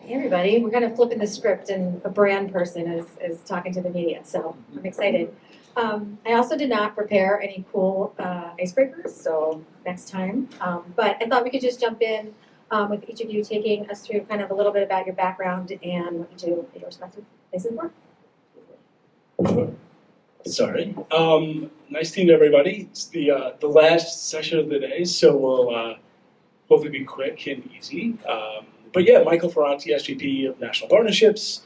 Hey everybody, we're kind of flipping the script and a brand person is talking to the media, so I'm excited. I also did not prepare any cool icebreakers, so next time. But I thought we could just jump in with each of you taking us through kind of a little bit about your background and what you do at your respective places of work. Sorry. Nice to meet everybody. It's the last session of the day, so we'll hopefully be quick and easy. But yeah, Michael Ferranti, SVP of National Partnerships.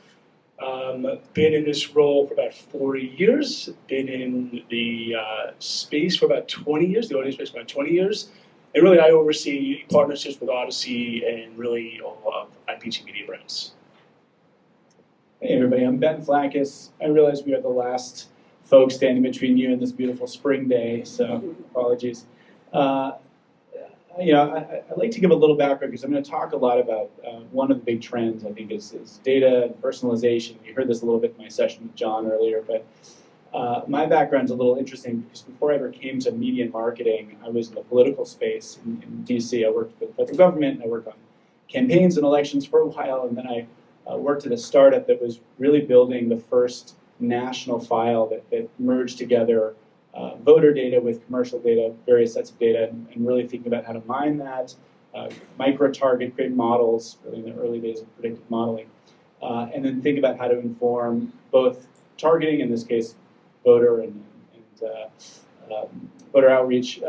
Been in this role for about 4 years. Been in the space for about 20 years, the audio space for about 20 years. And really, I oversee partnerships with Audacy and really all of IPG media brands. Hey everybody, I'm Ben Flaccus. I realize we are the last folks standing between you and this beautiful spring day, so apologies. I'd like to give a little background because I'm going to talk a lot about one of the big trends, I think, is data and personalization. You heard this a little bit in my session with John earlier, but my background's a little interesting because before I ever came to media and marketing, I was in the political space in DC. I worked for the federal government, and I worked on campaigns and elections for a while, and then I worked at a startup that was really building the first national file that merged together voter data with commercial data, various sets of data, and really thinking about how to mine that, micro-target, create models, really in the early days of predictive modeling, and then think about how to inform both targeting, in this case, voter and voter outreach,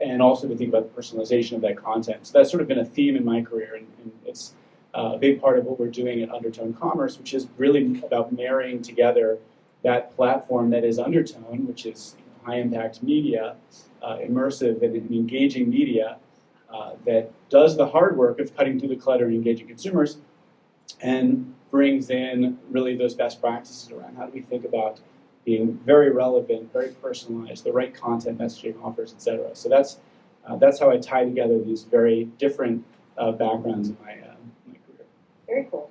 and also to think about the personalization of that content. So that's sort of been a theme in my career, and it's a big part of what we're doing at Undertone Commerce, which is really about marrying together that platform that is Undertone, which is high-impact media, immersive and engaging media that does the hard work of cutting through the clutter and engaging consumers, and brings in really those best practices around how do we think about being very relevant, very personalized, the right content, messaging, offers, etc. So that's how I tie together these very different backgrounds in my career. Very cool.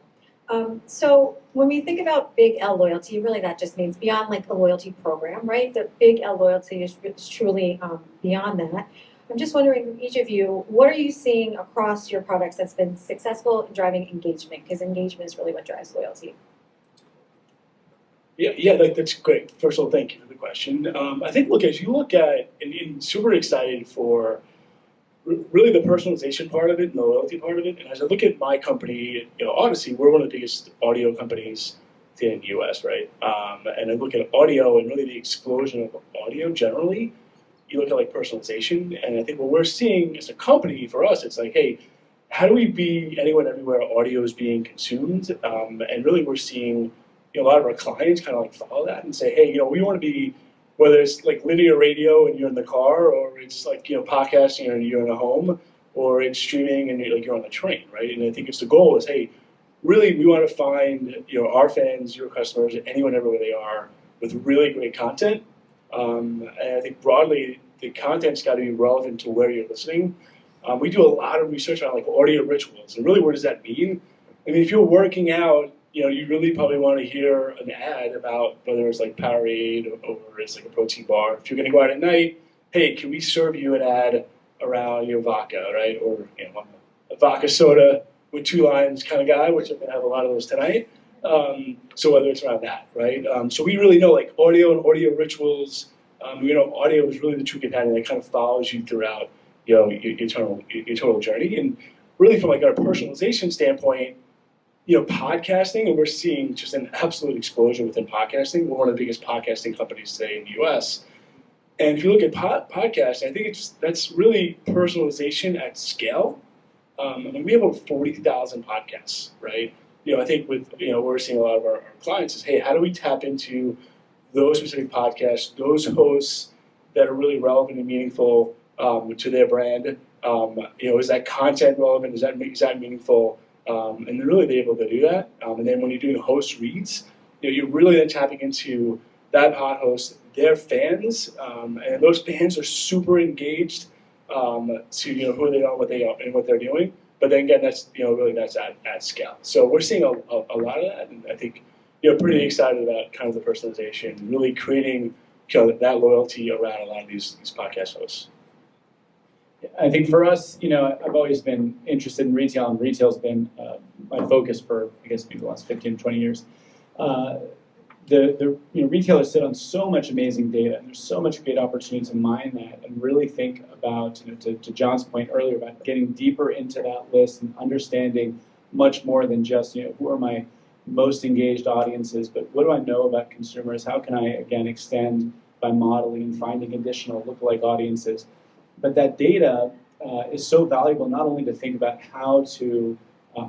So when we think about Big L loyalty, really that just means beyond like a loyalty program, right? The Big L loyalty is truly beyond that. I'm just wondering, each of you, what are you seeing across your products that's been successful in driving engagement? Because engagement is really what drives loyalty. Yeah, that's great. First of all, thank you for the question. I think, look, as you look at, and super excited for really the personalization part of it and the loyalty part of it. And as I look at my company, Audacy, we're one of the biggest audio companies in the US, right? And I look at audio and really the explosion of audio generally. You look at like personalization, and I think what we're seeing as a company for us, it's like, hey, how do we be anywhere and everywhere audio is being consumed? And really we're seeing a lot of our clients kind of like follow that and say, hey, we want to be, whether it's like linear radio and you're in the car, or it's like podcasting and you're in a home, or it's streaming and you're on the train, right? And I think it's the goal is, hey, really we want to find our fans, your customers, anyone everywhere they are, with really great content. And I think broadly the content's got to be relevant to where you're listening. We do a lot of research on like audio rituals, and really what does that mean? I mean, if you're working out, you really probably want to hear an ad about whether it's like Powerade or it's like a protein bar. If you're going to go out at night, hey, can we serve you an ad around vodka, right? Or a vodka soda with 2 lines kind of guy, which I'm going to have a lot of those tonight. So whether it's around that, right? So we really know like audio and audio rituals. Audio is really the true companion that kind of follows you throughout your total journey. And really from like our personalization standpoint, podcasting, and we're seeing just an absolute explosion within podcasting. We're one of the biggest podcasting companies today in the US. And if you look at podcasting, I think that's really personalization at scale. I mean, we have over 40,000 podcasts, right? I think with, we're seeing a lot of our clients is, hey, how do we tap into those specific podcasts, those hosts that are really relevant and meaningful to their brand? Is that content relevant? Is that meaningful? And they're really able to do that. And then when you're doing host reads, you're really then tapping into that pod host, their fans, and those fans are super engaged to who they are, what they are, and what they're doing. But then again, that's really that's at scale. So we're seeing a lot of that, and I think pretty excited about kind of the personalization, really creating that loyalty around a lot of these podcast hosts. I think for us, I've always been interested in retail, and retail's been my focus for, I guess, maybe the last 15, 20 years. Retailers sit on so much amazing data, and there's so much great opportunity to mine that and really think about, to John's point earlier about getting deeper into that list and understanding much more than just, who are my most engaged audiences, but what do I know about consumers? How can I, again, extend by modeling and finding additional lookalike audiences? But that data is so valuable not only to think about how to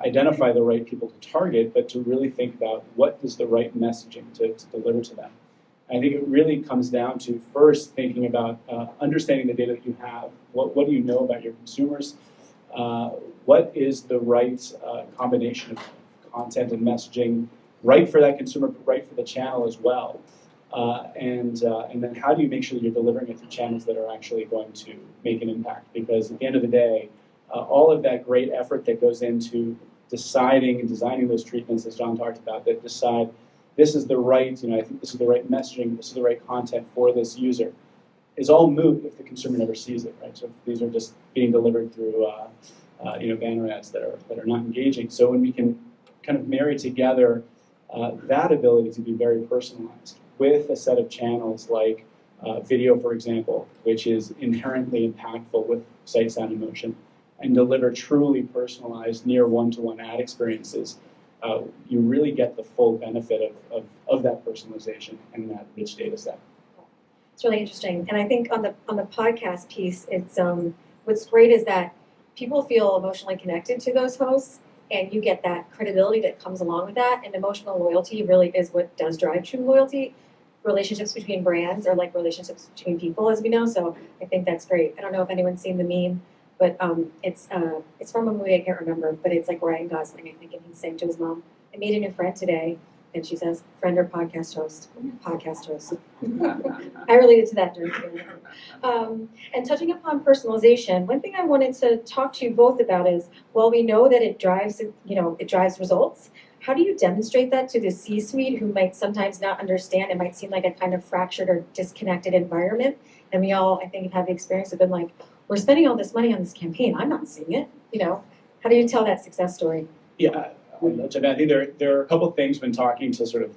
identify the right people to target, but to really think about what is the right messaging to deliver to them. I think it really comes down to first thinking about understanding the data that you have. What do you know about your consumers? What is the right combination of content and messaging, right for that consumer, but right for the channel as well? And then how do you make sure that you're delivering it through channels that are actually going to make an impact? Because at the end of the day, all of that great effort that goes into deciding and designing those treatments, as John talked about, that decide this is the right, I think this is the right messaging, this is the right content for this user, is all moot if the consumer never sees it, right? So these are just being delivered through, banner ads that are not engaging. So when we can kind of marry together that ability to be very personalized with a set of channels like video, for example, which is inherently impactful with sight, sound, and motion, and deliver truly personalized, near one-to-one ad experiences, you really get the full benefit of that personalization and that rich data set. It's really interesting, and I think on the podcast piece, it's what's great is that people feel emotionally connected to those hosts, and you get that credibility that comes along with that. And emotional loyalty really is what does drive true loyalty. Relationships between brands are like relationships between people, as we know. So I think that's great. I don't know if anyone's seen the meme, but it's from a movie I can't remember, but it's like Ryan Gosling, I think, and he's saying to his mom, "I made a new friend today," and she says, "Friend or podcast host?" Podcast host. I related to that during the and touching upon personalization, one thing I wanted to talk to you both about is, while we know that it drives results, how do you demonstrate that to the C-suite who might sometimes not understand? It might seem like a kind of fractured or disconnected environment, and we all, I think, have had the experience of been like, we're spending all this money on this campaign, I'm not seeing it. How do you tell that success story? Yeah, I think there are a couple of things when talking to sort of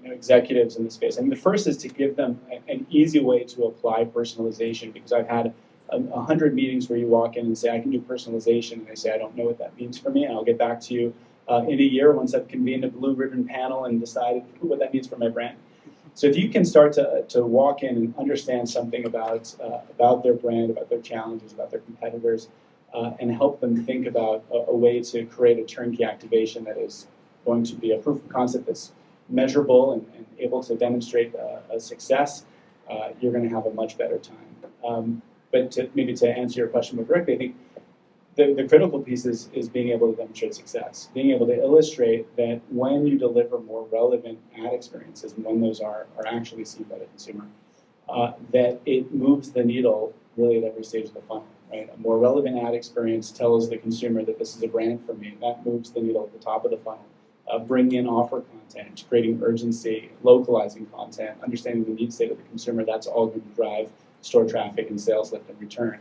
executives in the space. I mean, the first is to give them an easy way to apply personalization, because I've had 100 meetings where you walk in and say, I can do personalization, and they say, I don't know what that means for me, and I'll get back to you in a year once I've convened a blue ribbon panel and decided what that means for my brand. So if you can start to walk in and understand something about their brand, about their challenges, about their competitors, and help them think about a way to create a turnkey activation that is going to be a proof of concept that's measurable and able to demonstrate a success, you're going to have a much better time. But to answer your question more directly, I think the critical piece is being able to demonstrate success, being able to illustrate that when you deliver more relevant ad experiences, and when those are actually seen by the consumer, that it moves the needle really at every stage of the funnel. Right? A more relevant ad experience tells the consumer that this is a brand for me. That moves the needle at the top of the funnel. Bringing in offer content, creating urgency, localizing content, understanding the need state of the consumer, that's all going to drive store traffic and sales lift and return.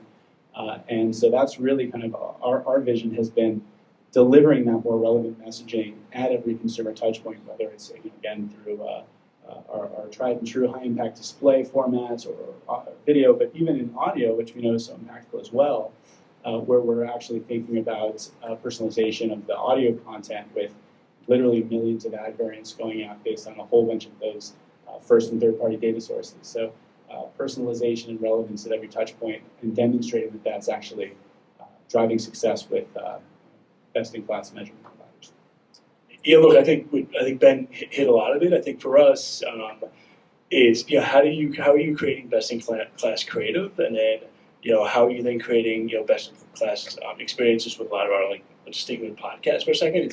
And so that's really kind of our vision has been delivering that more relevant messaging at every consumer touch point, whether it's, again, through our tried and true high impact display formats or video, but even in audio, which we know is so impactful as well, where we're actually thinking about personalization of the audio content with literally millions of ad variants going out based on a whole bunch of those first and third party data sources. So personalization and relevance at every touch point, and demonstrating that that's actually driving success with best-in-class measurement providers. Yeah, look, I think Ben hit a lot of it. I think for us is how are you creating best-in-class creative, and then how are you then creating best-in-class experiences with a lot of our let's stick with podcasts for a second.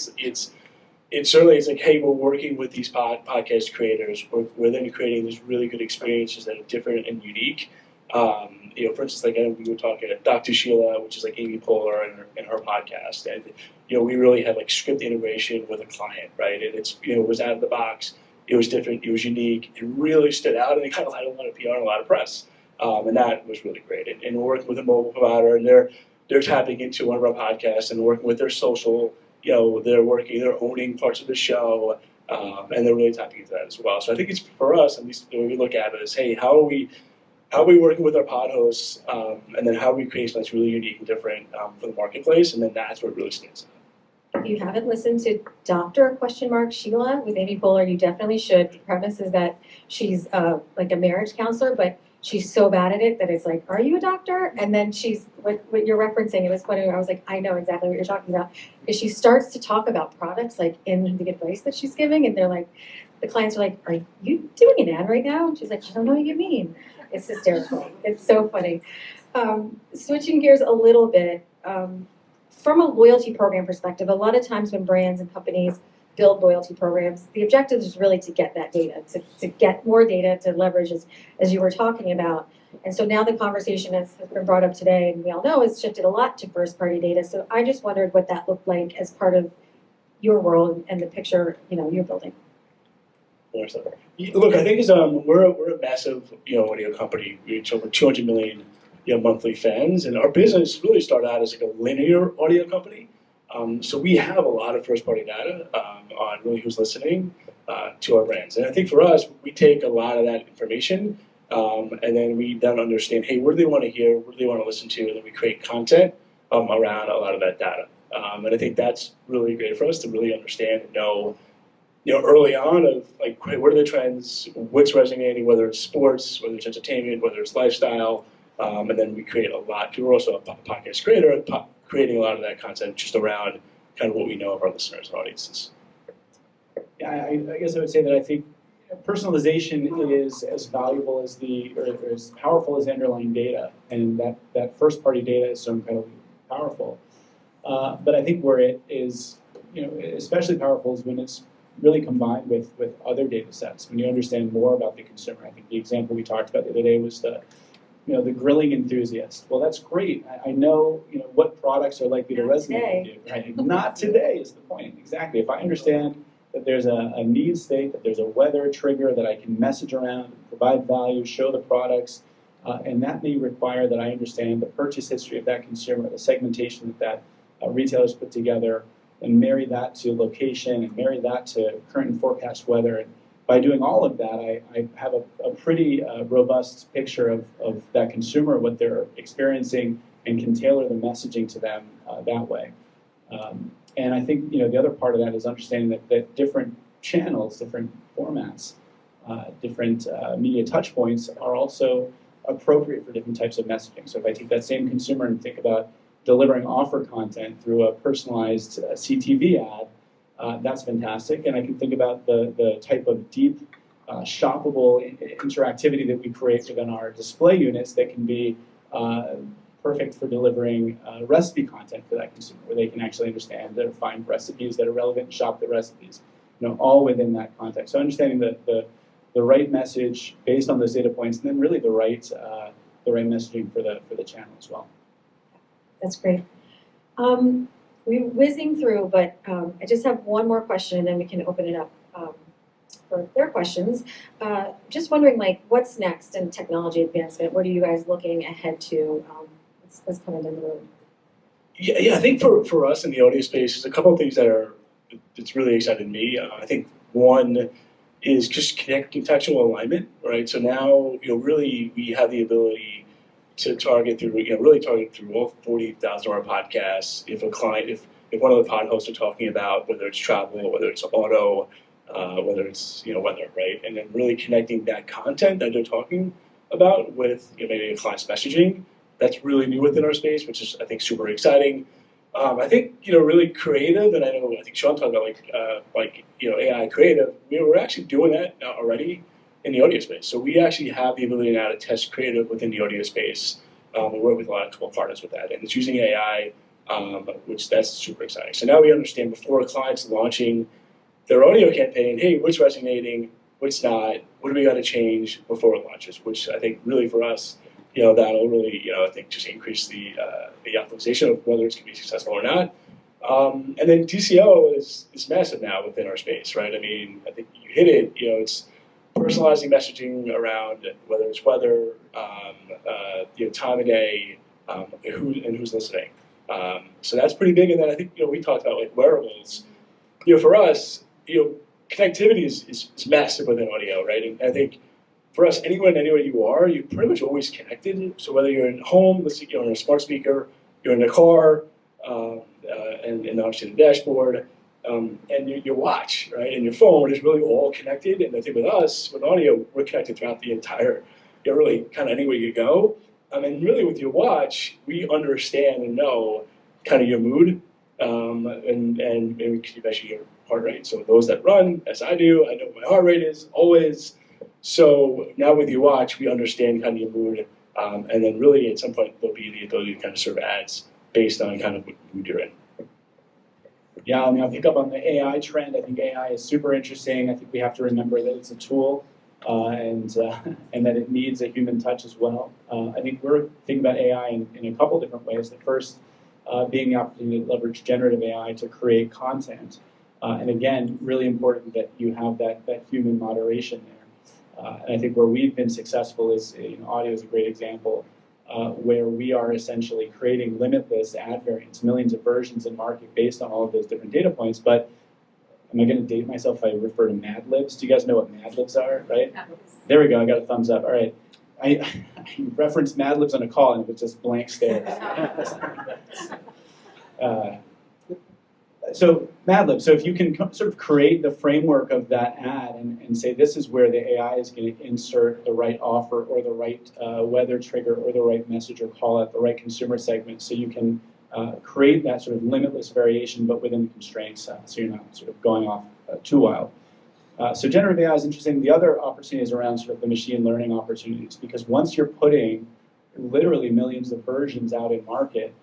It's certainly like, hey, we're working with these podcast creators. We're then creating these really good experiences that are different and unique. For instance, like we were talking to Dr. Sheila, which is like Amy Poehler in her podcast, and we really had like script integration with a client, right? And it was out of the box. It was different. It was unique. It really stood out, and it kind of had a lot of PR and a lot of press, and that was really great. And we're working with a mobile provider, and they're tapping into one of our podcasts and working with their social they're owning parts of the show, and they're really tapping into that as well. So I think it's for us, at least when we look at it, is hey, how are we working with our pod hosts, and then how are we creating something that's really unique and different for the marketplace, and then that's what really stands out. If you haven't listened to Dr. Sheila with Amy Poehler, you definitely should. The premise is that she's like a marriage counselor, but she's so bad at it that it's like, are you a doctor? And then she's, what you're referencing, it was funny, I was like, I know exactly what you're talking about. Because she starts to talk about products like in the advice that she's giving, and they're like, the clients are like, are you doing an ad right now? And she's like, I don't know what you mean. It's hysterical. It's so funny. Switching gears a little bit, from a loyalty program perspective, a lot of times when brands and companies build loyalty programs, the objective is really to get that data, to get more data to leverage as you were talking about. And so now the conversation has been brought up today, and we all know has shifted a lot to first-party data. So I just wondered what that looked like as part of your world and the picture you're building. Look, I think we're a massive audio company. We reach over 200 million monthly fans, and our business really started out as like a linear audio company. So we have a lot of first-party data on really who's listening to our brands, and I think for us, we take a lot of that information, and then we understand, hey, what do they want to hear, what do they want to listen to, and then we create content around a lot of that data. And I think that's really great for us to really understand and know early on of like, what are the trends, what's resonating, whether it's sports, whether it's entertainment, whether it's lifestyle, and then we create a lot. We're also a podcast creator, creating a lot of that content just around kind of what we know of our listeners and audiences. Yeah, I guess I would say that I think personalization is as valuable as or as powerful as the underlying data, and that first-party data is so incredibly powerful. But I think where it is, especially powerful is when it's really combined with other data sets. When you understand more about the consumer, I think the example we talked about the other day was the grilling enthusiast. Well, that's great. I know what products are likely to resonate with you. Right? Not today is the point. Exactly. If I understand that there's a need state, that there's a weather trigger that I can message around, provide value, show the products, and that may require that I understand the purchase history of that consumer, the segmentation that retailers put together, and marry that to location and marry that to current and forecast weather. And by doing all of that, I have a pretty robust picture of that consumer, what they're experiencing, and can tailor the messaging to them that way. And I think the other part of that is understanding that different channels, different formats, different media touch points are also appropriate for different types of messaging. So if I take that same consumer and think about delivering offer content through a personalized CTV ad, that's fantastic. And I can think about the type of deep, shoppable interactivity that we create within our display units that can be perfect for delivering recipe content for that consumer, where they can actually understand or find recipes that are relevant and shop the recipes, all within that context. So understanding the right message based on those data points, and then really the right messaging for the channel as well. That's great. We're whizzing through, but I just have one more question, and then we can open it up for their questions. Just wondering, what's next in technology advancement? What are you guys looking ahead to? What's coming down the road? Yeah, I think for us in the audio space, there's a couple of things that's really excited me. I think one is just contextual alignment, right? So now, really we have the ability to target through, really target through all 40,000 of our podcasts. If a client, if one of the pod hosts are talking about whether it's travel, whether it's auto, whether it's weather, right? And then really connecting that content that they're talking about with maybe a client's messaging. That's really new within our space, which is I think super exciting. I think really creative, and I think Sean talked about AI creative. We're actually doing that already in the audio space. So we actually have the ability now to test creative within the audio space. We work with a lot of cool partners with that, and it's using AI, which that's super exciting. So now we understand before a client's launching their audio campaign, hey, what's resonating, what's not, what do we got to change before it launches? Which I think really for us, that'll really, I think just increase the optimization of whether it's going to be successful or not. And then TCO is massive now within our space, right? I mean, I think you hit it. It's personalizing messaging around whether it's weather, time of day, who's listening. So that's pretty big. And then I think we talked about like wearables. For us, connectivity is massive within audio, right? And I think for us, anywhere you are, you're pretty much always connected. So whether you're in home, let's say you're on a smart speaker, you're in a car, and obviously the dashboard, and your watch, right, and your phone is really all connected. And I think with us, with audio, we're connected throughout the entire, really kind of anywhere you go. And really with your watch, we understand and know kind of your mood, and we can measure your heart rate. So those that run, as I do, I know what my heart rate is always. So now with your watch, we understand kind of your mood, and then really at some point there'll be the ability to kind of serve ads based on kind of what mood you're in. Yeah, I mean, I'll pick up on the AI trend. I think AI is super interesting. I think we have to remember that it's a tool, and that it needs a human touch as well. I think we're thinking about AI in a couple different ways. The first being the opportunity to leverage generative AI to create content. And again, really important that you have that human moderation there. And I think where we've been successful is, audio is a great example, where we are essentially creating limitless ad variants, millions of versions in market based on all of those different data points. But am I going to date myself if I refer to Mad Libs? Do you guys know what Mad Libs are, right? There we go, I got a thumbs up. All right. I referenced Mad Libs on a call and it was just blank stares. So Mad Libs, so if you can sort of create the framework of that ad and say this is where the AI is going to insert the right offer or the right weather trigger or the right message or call out the right consumer segment, so you can create that sort of limitless variation but within the constraints, so you're not sort of going off too wild. So generative AI is interesting. The other opportunity is around sort of the machine learning opportunities, because once you're putting literally millions of versions out in market,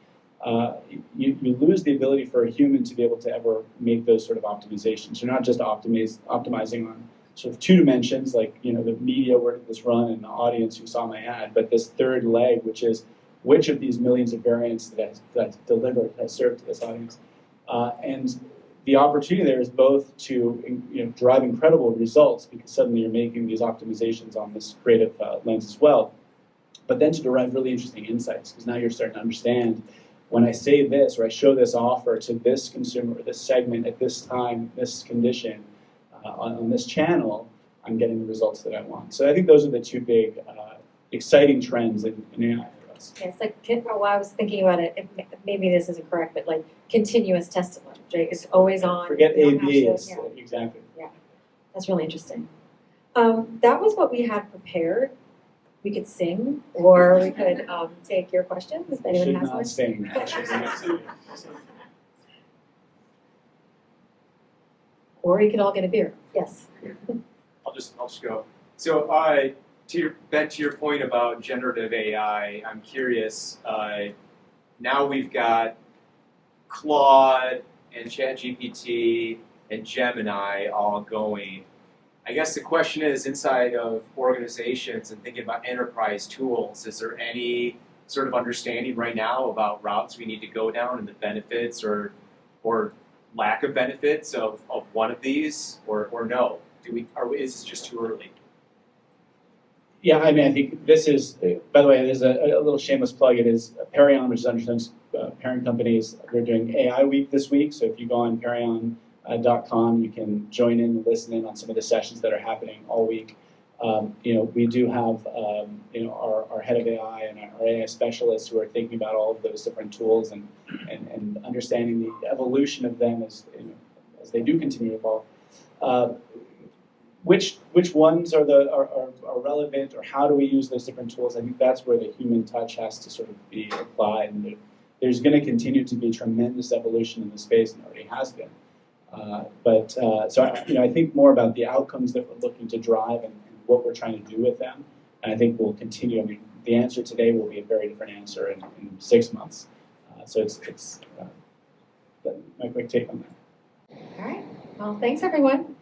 you lose the ability for a human to be able to ever make those sort of optimizations. You're not just optimizing on sort of two dimensions, like the media, where did this run, and the audience who saw my ad, but this third leg, which is which of these millions of variants that I've delivered has served to this audience. And the opportunity there is both to drive incredible results, because suddenly you're making these optimizations on this creative lens as well, but then to derive really interesting insights, because now you're starting to understand, when I say this or I show this offer to this consumer or this segment at this time, this condition, on this channel, I'm getting the results that I want. So I think those are the two big exciting trends in AI for us. Yeah, it's like, well, I was thinking about it, maybe this isn't correct, but like continuous testing, right? It's always on. Forget A/B, yeah. exactly. Yeah, that's really interesting. That was what we had prepared. We could sing, or we could take your questions if anyone has one. Sing. Or we could all get a beer. Yes. I'll just go. So Ben, to your point about generative AI, I'm curious. Now we've got Claude and ChatGPT and Gemini all going. I guess the question is, inside of organizations and thinking about enterprise tools, is there any sort of understanding right now about routes we need to go down and the benefits or lack of benefits of one of these, or no? Is this just too early? Yeah, I mean, I think this is, by the way, there's a little shameless plug. It is Perion, which is Undertone's parent companies. We're doing AI Week this week, so if you go on Perion.com, you can join in and listen in on some of the sessions that are happening all week. We do have our head of AI and our AI specialists who are thinking about all of those different tools and understanding the evolution of them as they do continue to evolve. Which ones are relevant, or how do we use those different tools? I think that's where the human touch has to sort of be applied. And there's going to continue to be tremendous evolution in the space, and already has been. I think more about the outcomes that we're looking to drive and what we're trying to do with them. And I think we'll continue. I mean, the answer today will be a very different answer in 6 months. So it's my quick take on that. All right. Well, thanks everyone.